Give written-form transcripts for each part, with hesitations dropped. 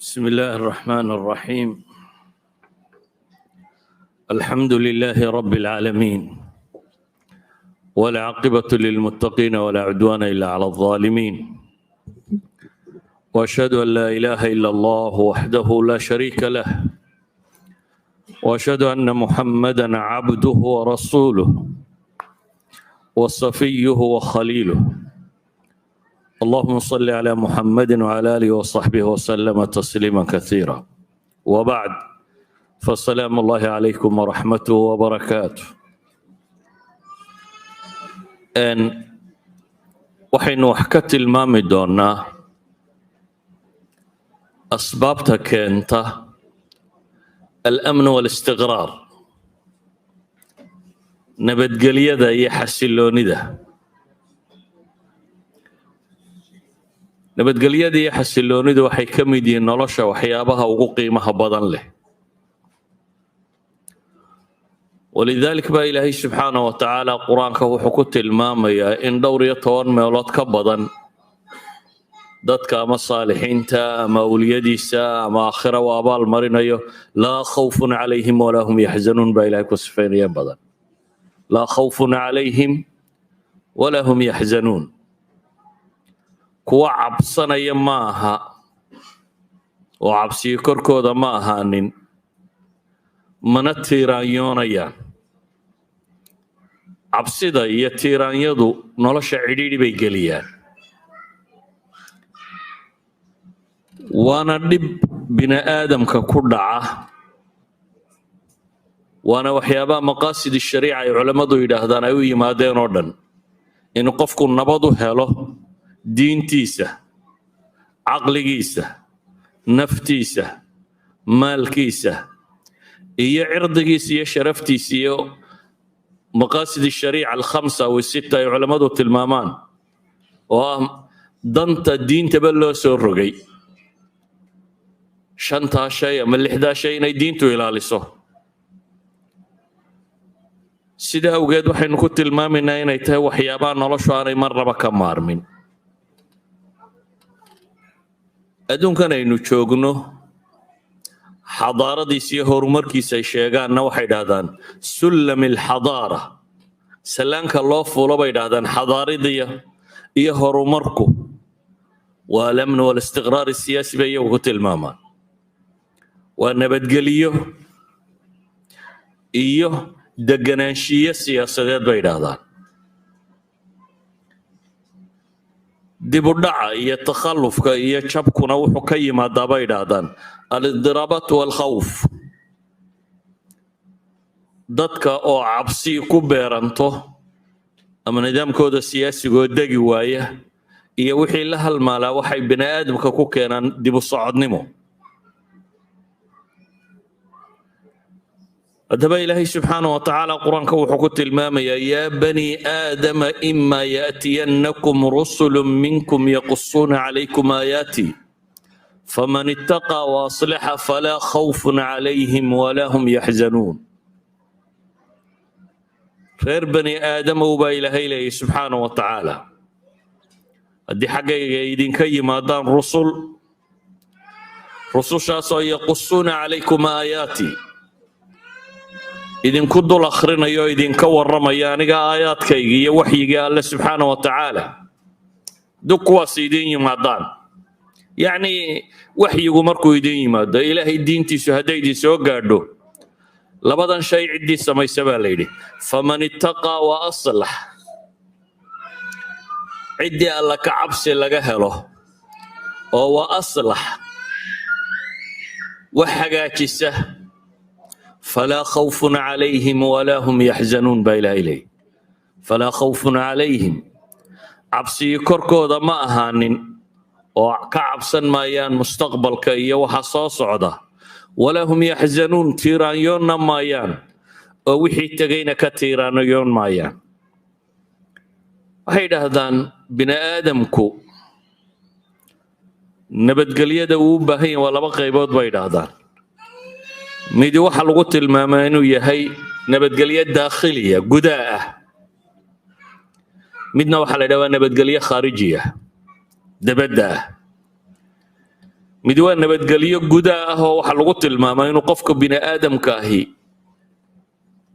بسم الله الرحمن الرحيم. الحمد لله رب العالمين، والعاقبة للمتقين ولا عدوان إلا على الظالمين، وأشهد أن لا إله إلا الله وحده لا شريك له، وأشهد أن محمدًا عبده ورسوله وصفيه وخليله. اللهم صل على محمد وعلى آله وصحبه وسلم تسليما كثيرا، وبعد، فالسلام الله عليكم ورحمته وبركاته. waxaynu wax ka tilmaami doonaa asbaabta keenta al-amn wal-istiqraar, nabadgelyada iyo xasiloonida. nabadgelyada iyo xasiloonidu waxay ka mid yihiin nolosha waxyaabaha ugu qiimaha badan leh. walidaalika baa ilaahay subxaanahu wa tacaala qur-aanka wuxuu ku tilmaamayaa in dhowr iyo 10 meelood ka badan dadka ama saalixiinta ama awliyadiisa ama aakhira u abaal marinayo laa khawfun calayhim walaa hum yaxzanuun baa ilahay ku sifaynaya badan. laa khawfun calayhim walaa hum yaxzanuun, kuwa cabsanaya ma aha oo cabsiyo korkooda ma ahaanin, mana tiiraanyoonayaan. cabsida iyo tiiraanyadu nolosha cidhiidhi bay geliyaan, waana dhib bini aadamka ku dhaca, waana waxyaabaha maqaasid shariica ay culammadu yidhaahdaan ay u yimaadeen oo dhan, in qofku nabad u helo diintiisa, caqligiisa, naftiisa, maalkiisa iyo cirdigiisa iyo sharaftiisa, iyo maqaasid shariica alkhamsa aw sita ay culammadu tilmaamaan oo ah danta diintaba loo soo rogay. 5 shay ama 6 shay inay diintu ilaaliso. sida awgeed waxaynu ku tilmaamaynaa inay tahay waxyaabaha noloshu aanay marnaba ka maarmin. adduunkan aynu joogno xadaaradiisa iyo horumarkiisa ay sheegaanna waxay dhahdaan sullam alxadaara, salaanka loo fuulo bay dhahdaan xadaarida iyo horumarku waa al-amn wal-istiqraar siyaasi bay iyagu ku tilmaamaan. waa nabadgeliyo iyo deganaanshiyo siyaasadeed bay dhahdaan. dib u dhaca iyo takhallufka iyo jabkuna wuxuu ka yimaadaa bay dhahdaan al-idiraabaat wal-khawf, dadka oo cabsi ku beeranto ama nidaamkooda siyaasigoo degi waaya iyo wixii la halmaalaa waxay bini aadamka ku keenaan dib u socodnimo. haddaba ilaahay subxaanahu wa tacaala qur-aanka wuxuu ku tilmaamayaa yaa bani aadama imaa yaأtiyannakum rusulu minkum yaqusuuna calaykum aayaati faman itaqaa waaslaxa falaa khawfun calayhim walaa hum yaxzanuun. reer bani aadamow baa ilaahay leeyay subxaanahu wa tacaala, haddii xaggayga idinka yimaadaan rusushaasoo yaqusuuna calaykum aayaati, idinku dul akhrinayo idinka warramaya aniga aayaadkayga iyo waxyiga alle subxaanahu wa tacaala. dug kuwaas idin yimaadaan, yacni waxyigu markuu idin yimaado ilaahay diintiisu hadday idin soo gaadho, labadan shay ciddii samaysa baa la yidhi faman ittaqaa wa aslax, ciddii alla ka cabsi laga helo oo wa aslax wax hagaajisa falaa khawfun calayhim walaa hum yaxzanuun baa ilaahay leeyay. falaa khawfun calayhim, cabsiyo korkooda ma ahaanin oo ka cabsan maayaan mustaqbalka iyo waxa soo socda, walaa hum yaxzanuun, tiiraanyoonna maayaan oo wixii tegayna ka tiiraanyoon maayaan. waxay dhahdaan bini aadamku nabadgelyada uu u baahan yahay waa 2 qaybood bay dhahdaan. midi waxaa lagu tilmaamaa inuu yahay nabadgelyo daakhiliya, gudaa ah. midna waxaa la yidhahdaa nabadgelyo khaarijiya, dabadda ah. mid waa nabadgelyo gudaha ah oo waxa lagu tilmaamay inuu qofka bini aadamka ahi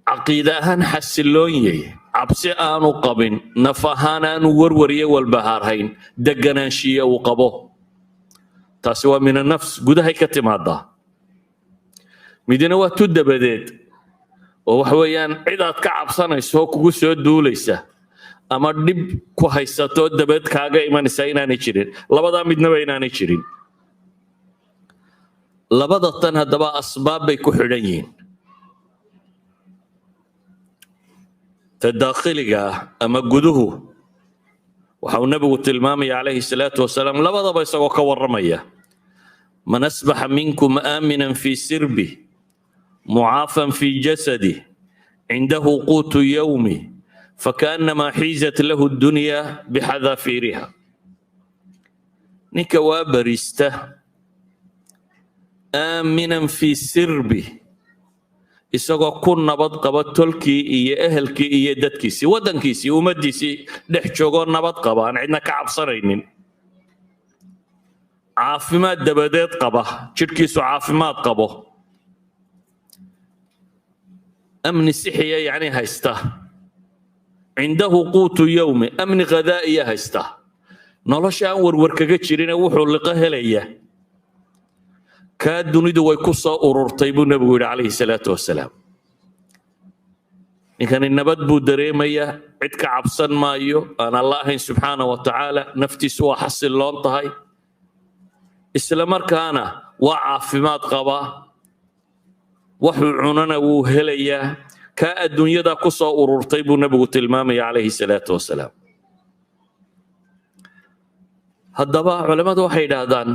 caqiida ahaan xasiloon yahay, cabsi aanu qabin, naf ahaan aanu warwariyo walbahaarhayn, deganaanshiya uu qabo. taasi waa min annafs, gudahay ka timaadaa. midina waa tu dabadeed oo waxa weeyaan cid aad ka cabsanayso oo kugu soo duulaysa ama dhib ku haysato dabaed kaaga imanaysa inaanay jirin. labadaa midnaba inaanay jirin. labada tan haddaba asbaab bay ku xidhan yihiin. ta daakhiliga ah ama guduhu waxa uu nabigu tilmaamaya calayhi salaatu wasalaam labadaba isagoo ka warramaya. man asbaxa minkum aaminan fii sirbi mucaafan fii jasadi cindahu quutu yawmi fakaannamaa xiizat lahu dunya bixadaafiiriha. ninka waa barista aaminan fii sirbi isagoo ku nabad qaba tolkii iyo ehelkii iyo dadkiisii, waddankiisii, ummaddiisii dhex joogoo nabad qaba, aan cidna ka cabsanaynin, caafimaad dabadeed qaba, jidhkiisu caafimaad qabo, amni sixiya yacni haysta, cindahu quutu yawmi, amni ghadaa'iya haysta, nolosha aan warwar kaga jirine wuxuu liqo helaya. kaa dunidu way ku soo ururtay buu nebigu yidhi calayhi salaatu wasalaam. ninkani nabad buu dareemayaa, cid ka cabsan maayo, aan alla ahayn subxaana wa tacaala, naftiisu waa xasiloon tahay, isla markaana waa caafimaad qabaa, waxuu cunana wuu helayaa. kaa adduunyada ku soo ururtay buu nebigu tilmaamaya calayhi salaatu wasalaam. haddaba culammadu waxay yidhaahdaan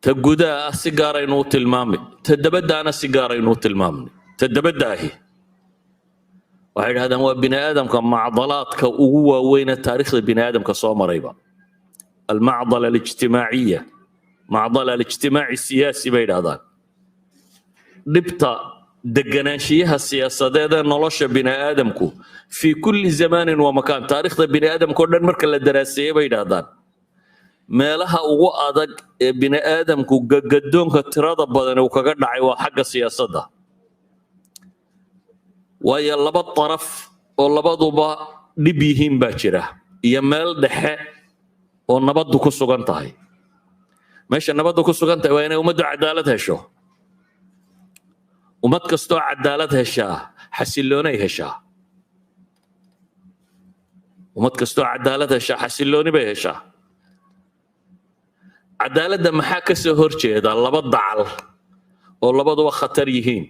ta gudaha ah si gaaraynu u tilmaamay, ta dabaddaana si gaaraynu u tilmaamnay. ta dabadda ahi waxay yidhahdaan waa bini aadamka macdalaadka ugu waaweyne taariikhda bini aadamka soo marayba. almacdala alijtimaaciya, macdala alijtimaaci siyaasi bay yidhahdaan. dhibta deganaanshiyaha siyaasadeed ee nolosha bini aadamku fii kulli zamaanin wa makaan, taariikhda bini aadamka oo dhan marka la daraaseeyey bay yidhahdaan meelaha ugu adag ee bini aadamku gagadoonka tirada badan uu kaga dhacay waa xagga siyaasadda. waayo laba daraf oo labaduba dhib yihiin baa jira, iyo meel dhexe oo nabaddu ku sugan tahay. meesha nabaddu ku sugan tahay waa inay ummaddu cadaalad hesho. ummad kastoo cadaalad heshaa xasiloonay heshaa. ummad kastoo cadaalad heshaa xasilooni bay heshaa. cadaaladda maxaa ka soo horjeeda laba dacal oo labaduba khatar yihiin.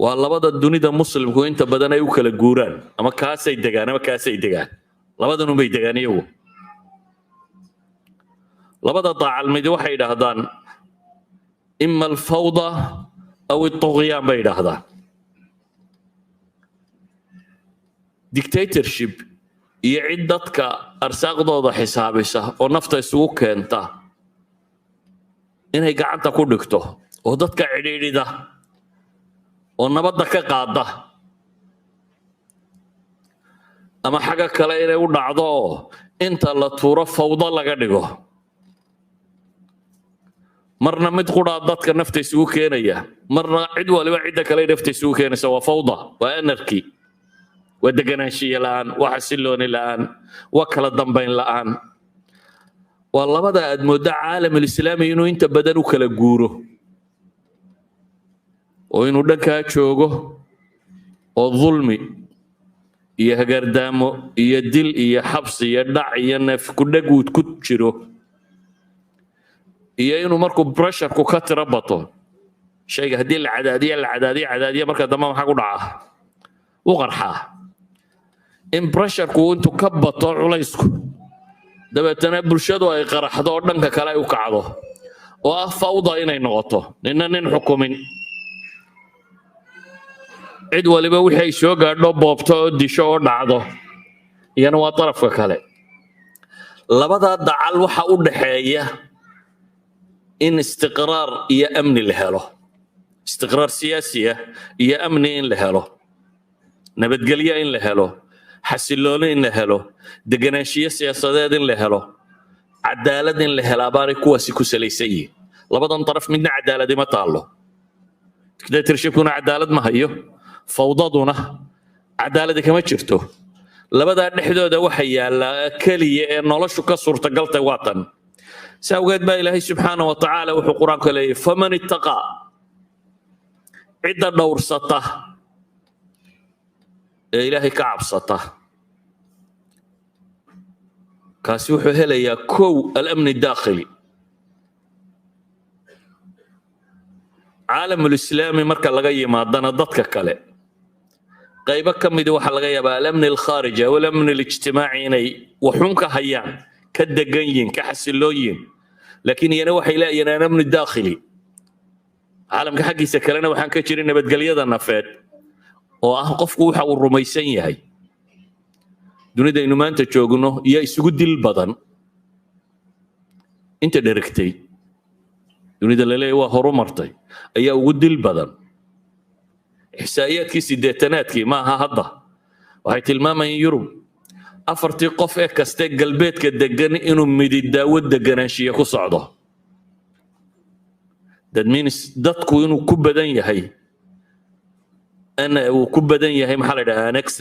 waa labada dunida muslimku inta badan ay u kala guuraan, ama kaasay degaan ama kaasay degaan. labadanunbay degaan iyagu. labada dacal midi waxay yidhaahdaan ima alfawda aw itugyaan bay yidhaahdaan. dictatorship iyo cid dadka arsaaqdooda xisaabisa oo nafta isugu keenta inay gacanta ku dhigto oo dadka cidhiidhida oo nabadda ka qaada, ama xagga kale inay u dhacdo oo inta la tuuro fawdo laga dhigo. marna mid quraa dadka nafta isugu keenaya, marna cid waliba cidda kale nafta isugu keenaysa. waa fawda, waa anarchy, waa deganaanshiye la'aan, waa xasilooni la'aan, waa kala dambayn la'aan. waa labada aad moodda caalamulislaami inuu inta badan u kala guuro, oo inuu dhankaa joogo oo dulmi iyo hagardaamo iyo dil iyo xabsi iyo dhac iyo neef ku dhaguud ku jiro, iyo inuu markuu bresharku ka tiro bato, shayga haddii la cadaadiya marka dambe maxaa ku dhacaa? u qarxaa. in bresharku intuu ka bato culaysku, dabeetana bulshadu ay qaraxdo oo dhanka kale ay u kacdo, oo ah fawda inay noqoto, ninna nin xukumin, cid waliba wixii ay soo gaadho boobto oo disho oo dhacdo, iyana waa darafka kale. labadaa dacal waxa u dhaxeeya in istiqraar iyo amni la helo, istiqraar siyaasi ah iyo amni in la helo, nabadgelyo in la helo, xasilooni in la helo deganaanshiyo siyaasadeed in la helo cadaalad in la helaa baanay kuwaasi ku salaysan yihiin labadan daraf midna cadaaladi ma taallo dictatorshipkuna cadaalad ma hayo fawdaduna cadaaladi kama jirto labadaa dhexdooda waxa yaalla keliya ee noloshu ka suurtagaltay waa tan si awgeed baa ilaahay subxaana wa tacaala wuxuu qur-aanka leeyahy faman ittaqaa cidda dhowrsata ee ilaahay ka cabsata kaasi wuxuu helayaa kow alamni daakhili caalamulislaami marka laga yimaadana dadka kale qaybo ka midi waxaa laga yaabaa alamni alkhaariji aw alamni alijtimaaci inay waxun ka hayaan ka degan yihiin ka xasilooyin laakiin iyana waxay leeyihiin alamni daakhili caalamka xaggiisa kalena waxaan ka jirin nabadgelyada nafeed oo ah qofku waxa uu rumaysan yahay dunidaynu maanta joogno iyo isugu dil badan inta dheragtay dunida la leeyahay waa horumartay ayaa ugu dil badan إحصائيات سيداتناتكي معها هضة وهي تلماما يورو أفرتي قف كاستيك قلبيت كدقن إنو ميدي داود دقناشية كو صعدة داد مين دادكو إنو كبدان يهي أنا وكبدان يهي محل نكس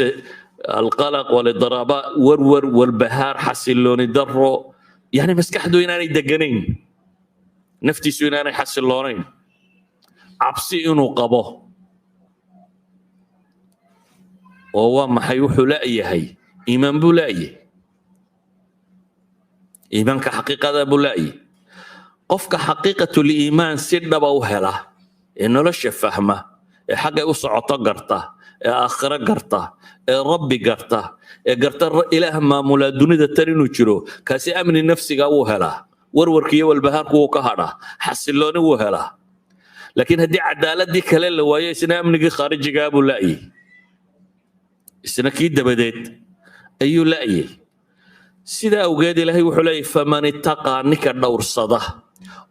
القلق والاضطرابات ورور والبهار حسلون درو يعني مسكحدو إناني دقنين نفتي سو إناني حسلونين عبسي إنو قبوه وهو maxay wuxuu laayahay iimaan buu laayahay iimaanka xaqiiqada buu laayahay qofka xaqiiqatul iimaan si dhaba u hela ee nolosha fahma ee xagga u socoto garta ee aakhira garta ee rabbi garta ee garta ilaah maamula dunida tan inuu jiro kaasi amni nafsiga uu helaa warwarkiyo walbahaarku uu ka hadhaa xasilooni uu helaa laakiin haddii cadaaladii kale la waayo isna amnigii khaarijiga buu laayahay isna kii dabadeed ayuu la'yay sida awgeed ilaahay wuxuu leeyahay faman ittaqaa ninka dhowrsada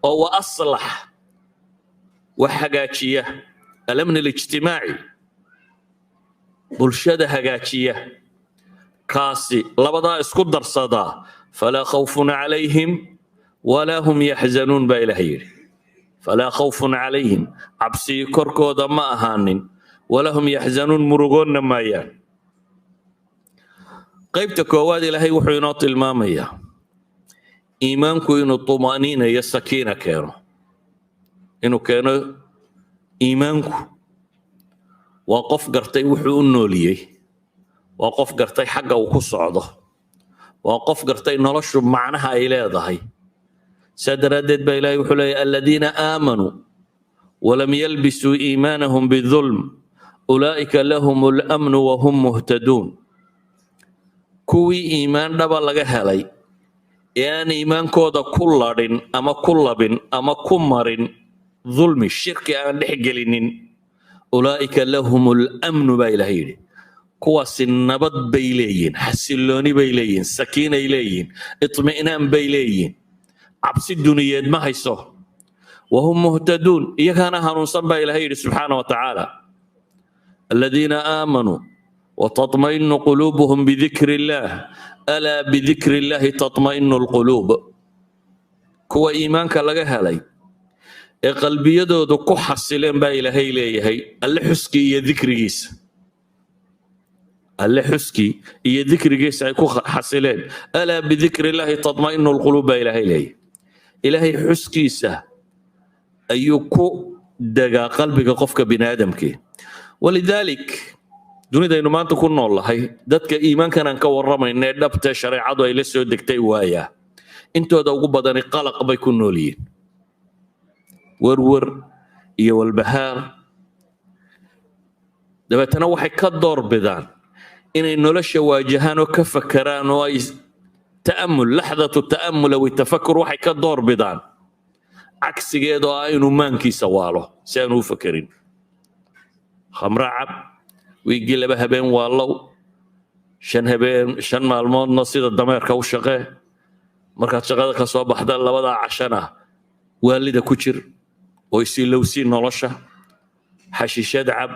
oo wa aslax wa hagaajiya alamni alijtimaaci bulshada hagaajiya kaasi labadaa isku darsadaa falaa khawfun calayhim walaa hum yaxzanuun baa ilaahay yidhi falaa khawfun calayhim cabsii korkooda ma ahaanin walaa hum yaxzanuun murugoonna maayaan qaybta koowaad ilaahay wuxuu inoo tilmaamayaa iimaanku inuu طumaaniina iyo sakiina keeno inuu keeno iimaanku waa qof gartay wuxuu u nooliyey waa qof gartay xagga uu ku socdo waa qof gartay noloshu macnaha ay leedahay saa daraaddeed baa ilaahay wuxuu leeyahy aladiina aamanuu walam yalbisuu iimaanahum bidulm ulaa'ika lahum اlamnu wahum muhtaduun kuwii iimaan dhaba laga helay ee aan iimaankooda ku ladhin ama ku labin ama ku marin dulmi shirki aan dhex gelinin ulaa'ika lahum اlamnu baa ilaahay yidhi kuwaasi nabad bay leeyihiin xasilooni bay leeyihiin sakiinay leeyihiin iطmi'naan bay leeyihiin cabsi duniyeed ma hayso wahum muhtaduun iyagaana hanuunsan baa ilaahay yidhi subxaana wa tacaala aladiina aamanuu وتطمئن قلوبهم بذكر الله ألا بذكر الله تطمئن القلوب كوا إيمانك لغا هلاي قلبيدودو كو حسلين با إلهي ليهي اللي حسكي يا ذكريس اللي حسكي يا ذكريس أي كو حسلين ألا بذكر الله تطمئن القلوب با إلهي ليهي إلهي حسكيسة أيو كو دقا قلبك قفك بنادمك ولذلك dunidaynu maanta ku noolahay dadka iimaankan aan ka waramayna ee dhabta shareecadu ay la soo degtay waaya intooda ugu badani qalaq bay ku nool yihiin warwar iyo walbahaar dabeetana waxay ka door bidaan inay nolosha waajahaan oo ka fakaraan oo ay ta'ammul laxdatu ta'ammul aw tafakkur waxay ka door bidaan cagsigeeda oo ah inuu maankiisa waalo si aanu u fakerin khamra cab wiigii laba habeen waa low shan maalmoodna sida dameerka u shaqee markaad shaqada ka soo baxda labadaa cashana waalida ku jir oo isilowsii nolosha xashiishad cab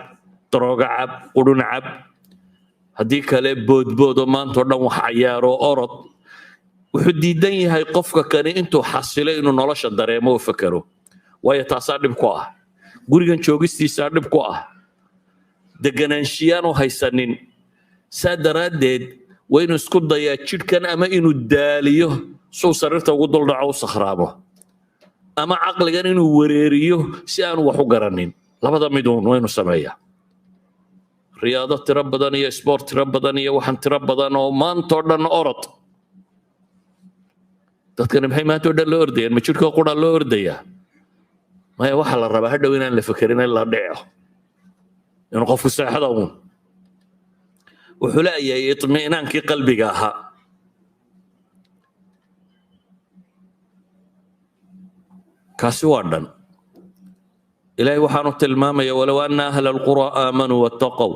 darooga cab qudhun cab haddii kale boodboodo maantao dhan wax cayaaro orod wuxuu diidan yahay qofka kani intuu xasilo inuu nolosha dareemo oo fakero waayo taasaa dhib ku ah gurigan joogistiisaa dhib ku ah deganaanshiyaanu haysanin saa daraaddeed waa inuu isku dayaa jidhkan ama inuu daaliyo suu sariirta ugu duldhaco u sakhraamo ama caqligan inuu wareeriyo si aanu wax u garanin labada miduun waa inuu sameeyaa riyaado tiro badan iyo sport tiro badan iyo waxaan tiro badan oo maantoo dhan orod dadkani maxay maantoo dhan loo ordayaan ma jidhkoo qura loo ordayaa maya waxaa la rabaa hadhow inaan la fekerin in la dhico inuu qofku seexda uun wuxuu leeyahay itmiinaankii qalbiga ahaa kaasi waa dhan ilaahay waxaanu tilmaamaya walow anna ahla alqura aamanuu wattaqow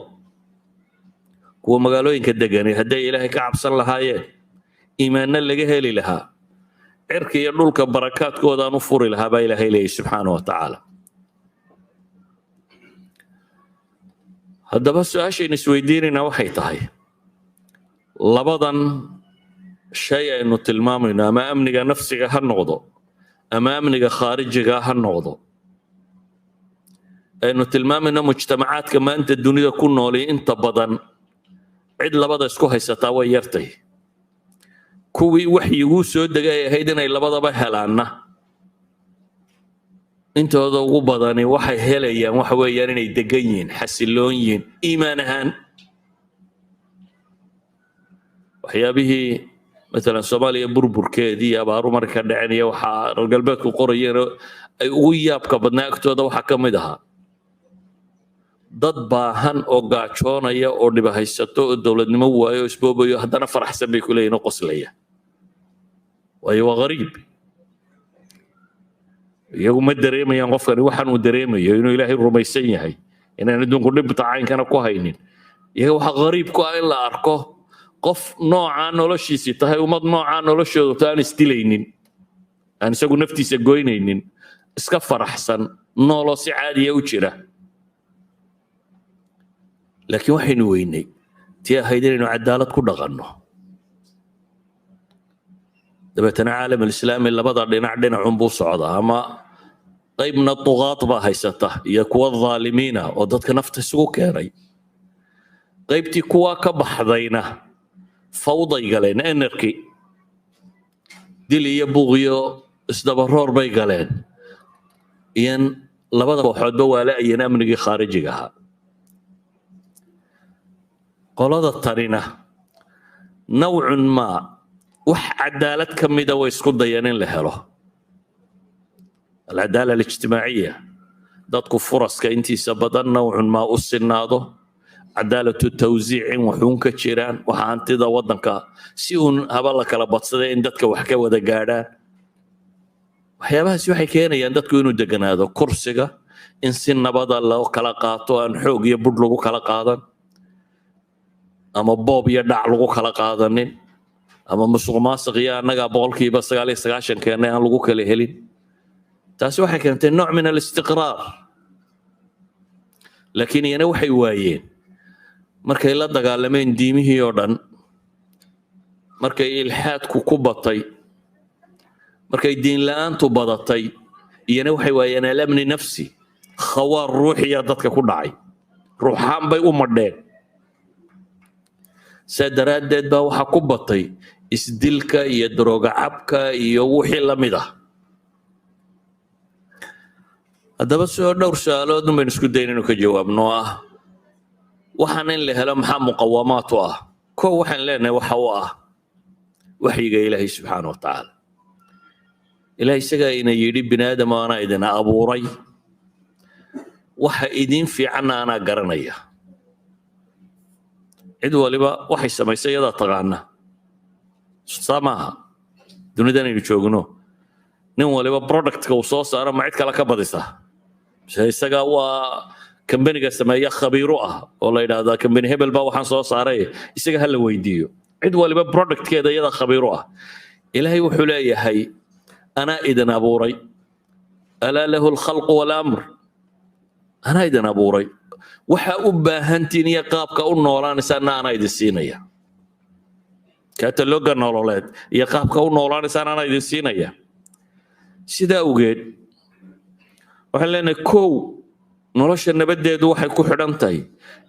kuwa magaalooyinka degani hadday ilaahay ka cabsan lahaayeen iimaanna laga heli lahaa cirka iyo dhulka barakaadkoodaan u furi lahaa baa ilaahay leeyahy subxaana wa tacaala haddaba su-aashaynu isweydiinaynaa waxay tahay labadan shay aynu tilmaamayno ama amniga nafsiga ha noqdo ama amniga khaarijiga ha noqdo aynu tilmaamayno mujtamacaadka maanta dunida ku nooli inta badan cid labada isku haysataa way yartay kuwii waxyiguu soo degay ay ahayd inay labadaba helaanna intooda ugu badani waxay helayaan waxa weeyaan inay degan yihiin xasiloon yihiin iimaan ahaan waxyaabihii maalan soomaaliya burburkeedii iyo abaaru marka dhaceen iyo waxaa reer galbeedku qorayeen ay ugu yaabka badnaa agtooda waxaa ka mid ahaa dad baahan oo gaajoonaya oo dhibahaysato oo dowladnimo waayo oo isboobayo haddana faraxsan bay ku leeyihin oo qoslaya waayo waa qariib iyagu ma dareemayaan qofkani waxaan uu dareemayo inuu ilaahay rumaysan yahay inaan adduunku dhibta caynkana ku haynin iyaga waxaa qariib ku ah in la arko qof noocaa noloshiisii tahay ummad noocaa noloshoodu ta aan isdilaynin aan isagu naftiisa goynaynin iska faraxsan nooloo si caadiya u jira laakiin waxaynu weynay tii ahayd inaynu cadaalad ku dhaqanno dabeetana caalam alislaami labada dhinacunbuu socdaa ama qaybna duqaad baa haysata iyo kuwa dhaalimiina oo dadka nafta isugu keenay qaybtii kuwaa ka baxdayna fawday galeen energy dil iyo buuq iyo isdabaroor bay galeen iyan labada kooxoodba waa la-ayeen amnigii khaarijiga ahaa qolada tanina nawcun maa wax cadaalad ka mida way isku dayeen in la helo alcadaala alijtimaaciya dadku furaska intiisa badan nawcun maa u sinaado cadaalatu tawsiic in waxuun ka jiraan waxa hantida waddanka si uun haba la kala badsada in dadka wax ka wada gaadhaan waxyaabahaasi waxay keenayaan dadku inuu deganaado kursiga in si nabada loo kala qaato aan xoog iyo budh lagu kala qaadan ama boob iyo dhac lagu kala qaadanin ama musuq maasuq iyo annaga boqolkiiba 99 keena aan lagu kala helin taasi waxay keentay nooc min alistiqraar laakiin iyana waxay waayeen markay la dagaalameen diimihii oo dhan markay ilxaadku ku batay markay diin la-aantu badatay iyana waxay waayeen alamni nafsi khawaar ruuxiya dadka ku dhacay ruuxaan bay u madheen saa daraaddeed baa waxaa ku batay isdilka iyo darooga cabka iyo wixii la mid ah haddaba soo dhowr su-aalood un baynu isku dayn inuu ka jawaabno oo ah waxaan in la helo maxaa muqawamaat u ah kow waxaan leenahay waxa u ah waxyiga ilaahay subxaana wa tacaala ilahay isagaa ina yidhi bini aadam anaa idina abuuray waxa idiin fiicanna anaa garanaya cid waliba waxay samaysay iyadaa taqaana saa maaha dunidan aynu joogno nin waliba productka uu soo saaro ma cid kale ka badisa mise isaga waa kambaniga sameeya khabiiru ah oo la yidhaahdaa kambani hebel baa waxaan soo saaray isaga ha la weydiiyo cid waliba productkeeda iyada khabiiru ah ilaahay wuxuu leeyahay anaa idin abuuray alaa lahu alkhalqu walamr anaa idin abuuray waxa u baahantiin iyo qaabka u noolaanaysaan ana idin siinaya katalooga nololeed iyo qaabka u noolaanaysaan ana idin siinaya sida awgeed waxaan leenahay kow nolosha nabadeedu waxay ku xidhan tahay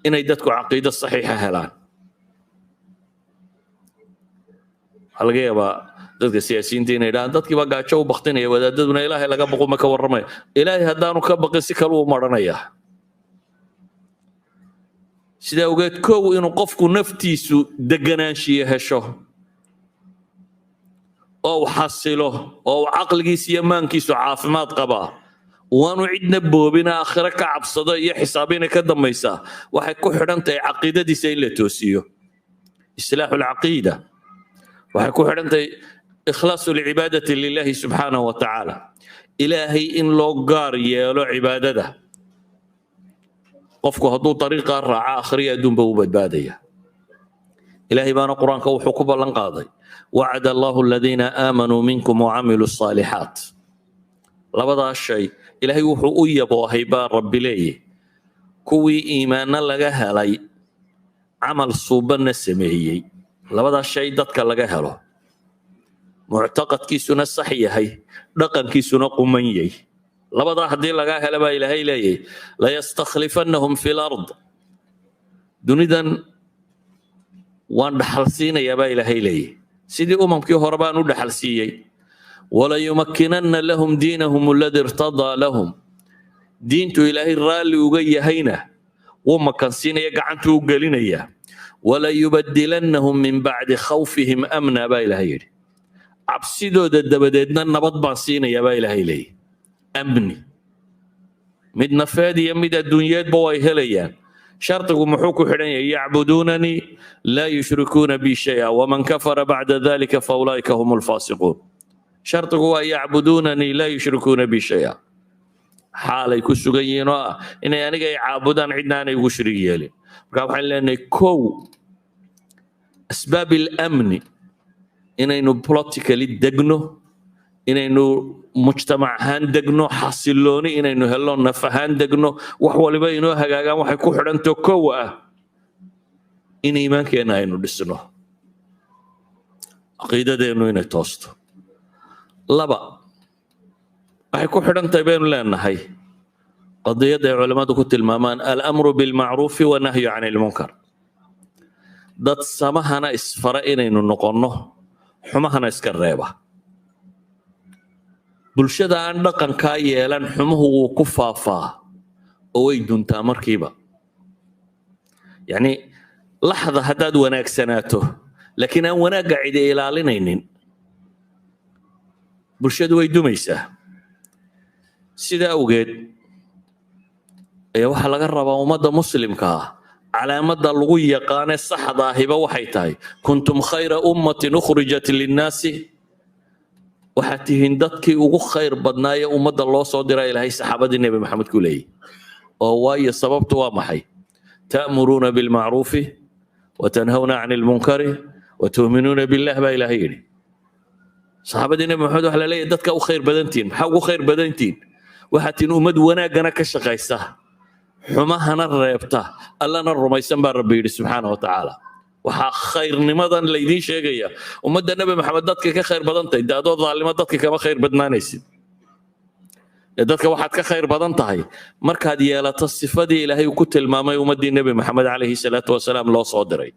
inay dadku caqiido saxiixa helaan waxaa laga yaabaa dadka siyaasiyiinta inay dhahaan dadkii baa gaajo u baktinaya wadaadaduna ilaahay laga baqo ma ka warramaya ilaahay haddaanu ka baqin si kale u maranayaa sida awgeed kow inuu qofku naftiisu deganaanshiyo hesho oo uu xasilo oo uu caqligiisa iyo maankiisu caafimaad qabaa waanu cidna boobina aakhiro ka cabsado iyo xisaabina ka dambaysa waxay ku xidhan tahay caqiidadiisa in la toosiyo islaaxu lcaqiida waxay ku xidhan tahay ikhlaasu lcibaadati lilahi subxaanahu wa tacaala ilaahay in loo gaar yeelo cibaadada qofku hadduu dariiqaa raaca akhriya adduunba u badbaadaya ilaahay baana qur-aanka wuxuu ku ballan qaaday wacada allahu aladiina aamanuu minkum wacamiluu الصaalixaat labadaas shay ilaahay wuxuu u yaboohay baa rabbi leeyahy kuwii iimaanna laga helay camal suubanna sameeyey labadaas shay dadka laga helo muctaqadkiisuna sax yahay dhaqankiisuna quman yahay labadaa haddii lagaa hela baa ilaahay leeyahy layastakhlifannahum fi lard dunidan waan dhaxal siinayaa baa ilaahay leeyahy sidii umamkii hore baan u dhaxal siiyey walayumakkinanna lahum diinahum aladi irtadaa lahum diintu ilaahay raalli uga yahayna wuu makansiinaya gacantuu u gelinaya walayubadilannahum min bacdi khawfihim amna baa ilaahay yidhi cabsidooda dabadeedna nabad baan siinayaa baa ilaahay leeyahy amni mid nafeed iyo mid adduunyeedba way helayaan shardigu muxuu ku xidhan yahay yacbuduunanii laa yushrikuuna bi shaya waman kafara bacda dalika faulaa'ika hum lfaasiquun shardigu waa yacbuduunanii laa yushrikuuna bi shaya xaalay ku sugan yihiin oo ah inay aniga ay caabudaan cidna aanay ugu shirig yeelin marka waxaan leenahay kow asbaab alamni inaynu politically degno inaynu mujtamac ahaan degno xasilooni inaynu helno naf ahaan degno wax waliba inoo hagaagaan waxay ku xidhanto kow ah in iimaankeenna aynu dhisno caqiidadeennu inay toosto laba waxay ku xidhan tahay baynu leenahay qadiyadda ay culammadu ku tilmaamaan alamru bilmacruufi wanahyu can ilmunkar dad samahana isfara inaynu noqonno xumahana iska reeba bulshada aan dhaqankaa yeelan xumuhu wuu ku faafaa oo way duntaa markiiba yacni laxda haddaad wanaagsanaato laakiin aan wanaagga cidi ilaalinaynin bulshadu way dumaysaa sida awgeed ayaa waxaa laga rabaa ummadda muslimka ah calaamadda lagu yaqaane saxda ahiba waxay tahay kuntum khayra ummatin ukhrijat linnaasi waxaad tihiin dadkii ugu khayr badnaaye ummadda loo soo diraa ilaahay saxaabadii nebi maxamed ku leeyahy oo waayo sababtu waa maxay ta'muruuna bilmacruufi watanhawna can ilmunkari watu'minuuna billah baa ilaahay yidhi saxaabadii nebi maxamed waxa la leeyahy dadka u khayr badantihin maxaa ugu khayr badantihin waxaad tihiin ummad wanaaggana ka shaqaysa xumahana reebta allana rumaysan baa rabbi yidhi subxaana wa tacaala waxaa khayrnimadan laydiin sheegaya ummadda nebi maxamed dadka ka khayr badan tahay dee adoo daalimo dadka kama khayr badnaanaysid ee dadka waxaad ka khayr badan tahay markaad yeelato sifadii ilaahay uu ku tilmaamay ummaddii nebi maxamed calayhi salaatu wasalaam loo soo diray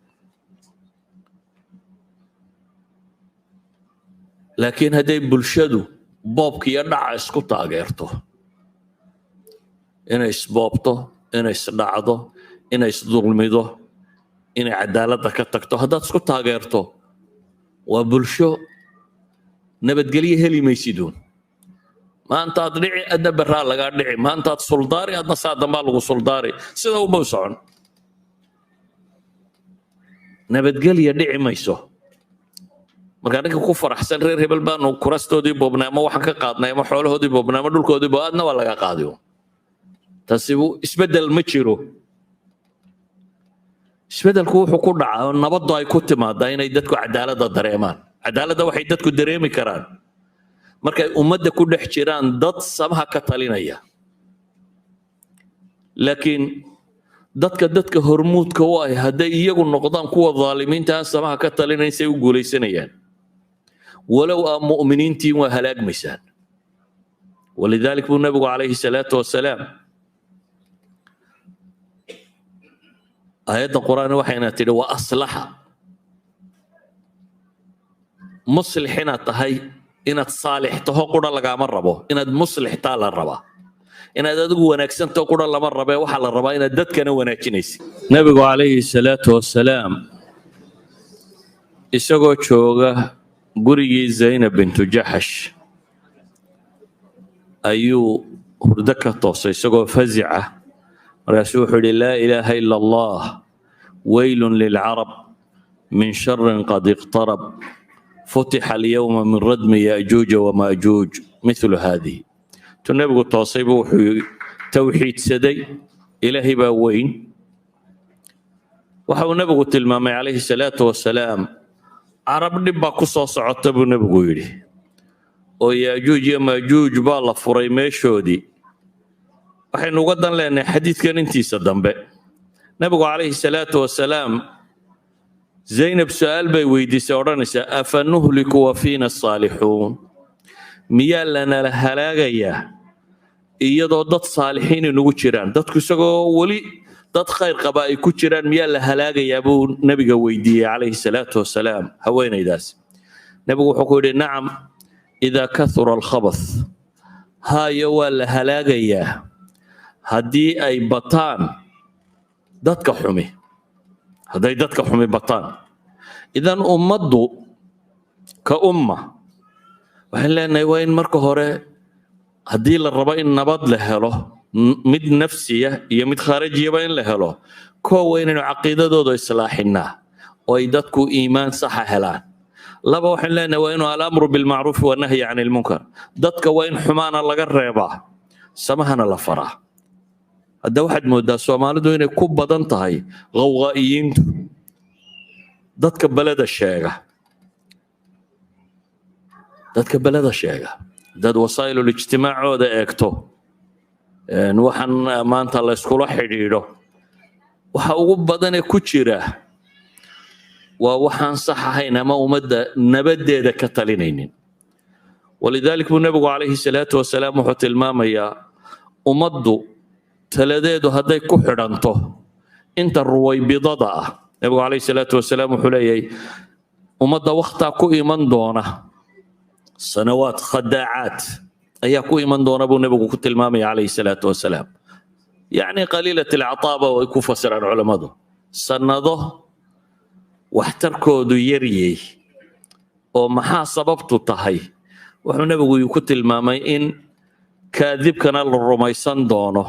laakiin hadday bulshadu boobka iyo dhaca isku taageerto inay isboobto inay isdhacdo inay isdulmido inay cadaaladda ka tagto haddaad isku taageerto waa bulsho nabadgelyo heli maysiduun maantaad dhici adna barraa lagaa dhici maantaad suldaari adna saa dambaa lagu suldaari sida uma socon nabadgelya dhici mayso markaa ninka ku faraxsan reer hebel baanu kurastoodii boobnay ama waxaan ka qaadnay ama xoolahoodii boobnay ama dhulkoodii bo adna waa laga qaadiyo taasi isbeddel ma jiro isbeddelku wuxuu ku dhacaa nabaddu ay ku timaadaa inay dadku cadaaladda dareemaan cadaaladda waxay dadku dareemi karaan markay ummadda ku dhex jiraan dad samaha ka talinaya laakiin dadka hormuudka u ah hadday iyagu noqdaan kuwa dhaalimiinta aan samaha ka talinaysay u guulaysanayaan walow aan mu'miniintiin waa halaagmaysaan ولذلك النبي عليه الصلاة والسلام آيات القرآن وحينا ترى وأصلح مصلحنا تهي إن تصالح تهقر لقى مرة بو إن مصلح تال الربا إن أدقوا ونكسن تهقر لقى مرة بو وحل الربا إن أدد كانوا ونكنيس النبي عليه الصلاة والسلام إسقوا شوغا قري زينب بنت جحش ayuu hurdo ka toosay isagoo fazica markaasuu wuxuu yidhi laa ilaaha ila allah waylun lilcarab min sharin qad iqtarab futixa alyawma min radmi yaajuuja wamaajuuj mithlu haadihi intuu nebigu toosay buu wuxuu tawxiidsaday ilaahay baa weyn waxa uu nebigu tilmaamay calayhi salaatu wasalaam carab dhib baa ku soo socota buu nebigu yidhi oo yaajuuj iyo maajuuj baa la furay meeshoodii waxaynu uga dan leenahay xadiidkan intiisa dambe nabigu calayhi salaatu wasalaam zaynab su-aal bay weydiisay odhanaysaa afa nuhliku wa fiina asaalixuun miyaa lanala halaagayaa iyadoo dad saalixiin inugu jiraan dadku isagoo weli dad khayr qaba ay ku jiraan miyaa la halaagayaa buu nabiga weydiiyey calayhi salaatu wasalaam haweenaydaas nabigu wuxuu ku yidhi nacam إذا كثر الخبث هاي ولا هلاقيا هدي أي بطان دتك حمي هدي دتك حمي بطان إذا أمضوا كأمة وحين لأن وين مركو هوري هدي للرباء النبض لهله مد نفسية يمد خارجية بين لهله كو وين العقيدة دودو إصلاحنا ويدتكو إيمان صح هلان لبا وحين لنا وإنه الأمر بالمعروف والنهي عن المنكر دتك وين حمانا لغا ريبا سمحنا لفرا هذا واحد مودا سومالدو إنه كوب بدن تهي غوغائيين دتك بلد الشيغة دتك بلد الشيغة داد وسائل الاجتماع ودا اكتو نوحن ما انت الله يسكولو حديدو وحا ugu badan ee ku jira waa waxaan sax ahayn ama ummadda nabadeeda ka talinaynin walidaalika buu nabigu calayhi salaatu wasalaam wuxuu tilmaamayaa ummaddu taladeedu hadday ku xidhanto inta ruwaybidada ah nabigu calayhi salaatu wasalaam wuxuu leeyahay ummadda wakhtaa ku iman doona sanawaad khadaacaad ayaa ku iman doona buu nabigu ku tilmaamaya calayhi salaatu wasalaam yacni qaliilat alcataaba way ku fasiraan culammadu sannado waxtarkoodu yaryay oo maxaa sababtu tahay wuxuu nabigu ku tilmaamay in kaadibkana la rumaysan doono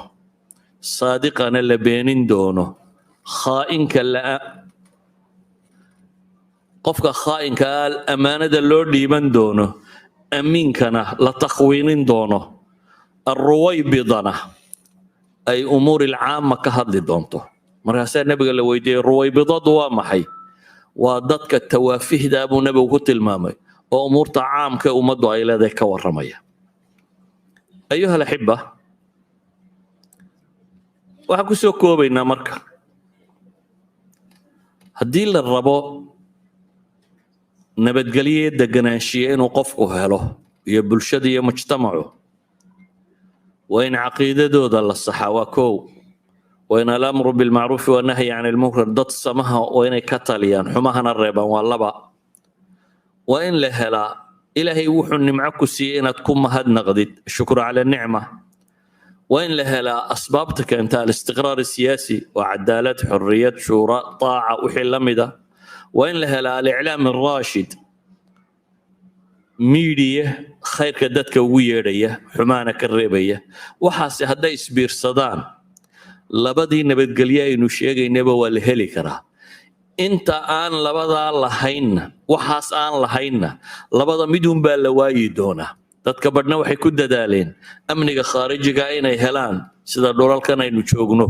saadiqana la beenin doono khaa'inka qofka khaa'inka amaanada loo dhiiban doono amiinkana la takhwiinin doono arruwaybidana ay umuur ilcaama ka hadli doonto markaasaa nabiga la weydiiyey ruwaybidadu waa maxay waa dadka tawaafihda buu nabigu ku tilmaamay oo umuurta caamka ummaddu ay leedahay ka warramaya ayuha alaxiba waxaan ku soo koobaynaa marka haddii la rabo nabadgelyo deganaanshiye inuu qofku helo iyo bulshada iyo mujtamacu waa in caqiidadooda la saxaa waa koow وإن الأمر بالمعروف والنهي عن المنكر ضد سمها وإن كتليان حماهنا الربا واللبا وإن لهلا إلهي وحن معك سي إن تكون مهد نغدد الشكر على النعمة وإن لهلا أسبابتك أنت الاستقرار السياسي وعدالة حرية شورى طاعة وحل مدى وإن لهلا الإعلام الراشد ميديا خير كدتك ويرية حمانك الربية وحاسي هدا يسبير صدان labadii nabadgelyo aynu sheegaynaba waa la heli karaa inta aan labadaa lahaynna waxaas aan lahaynna labada midun baa la waayi doonaa dadka badhna waxay ku dadaaleen amniga khaarijiga inay helaan sida dhulalkan aynu joogno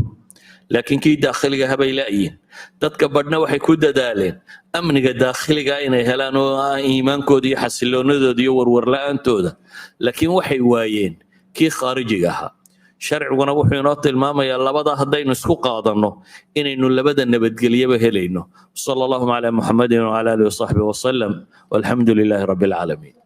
laakiin kii daakhiliga habay la'yiin dadka badhna waxay ku dadaaleen amniga daakhiliga inay helaan oo aan iimaankooda iyo xasiloonadooda iyo warwarla'aantooda laakiin waxay waayeen kii khaarijiga ahaa sharciguna wuxuu inoo tilmaamayaa labada haddaynu isku qaadanno inaynu labada nabadgelyaba helayno sala allahu calaa muxamadin wacala alihi wasaxbihi wasalam walxamdu lilaahi rabbi alcaalamiin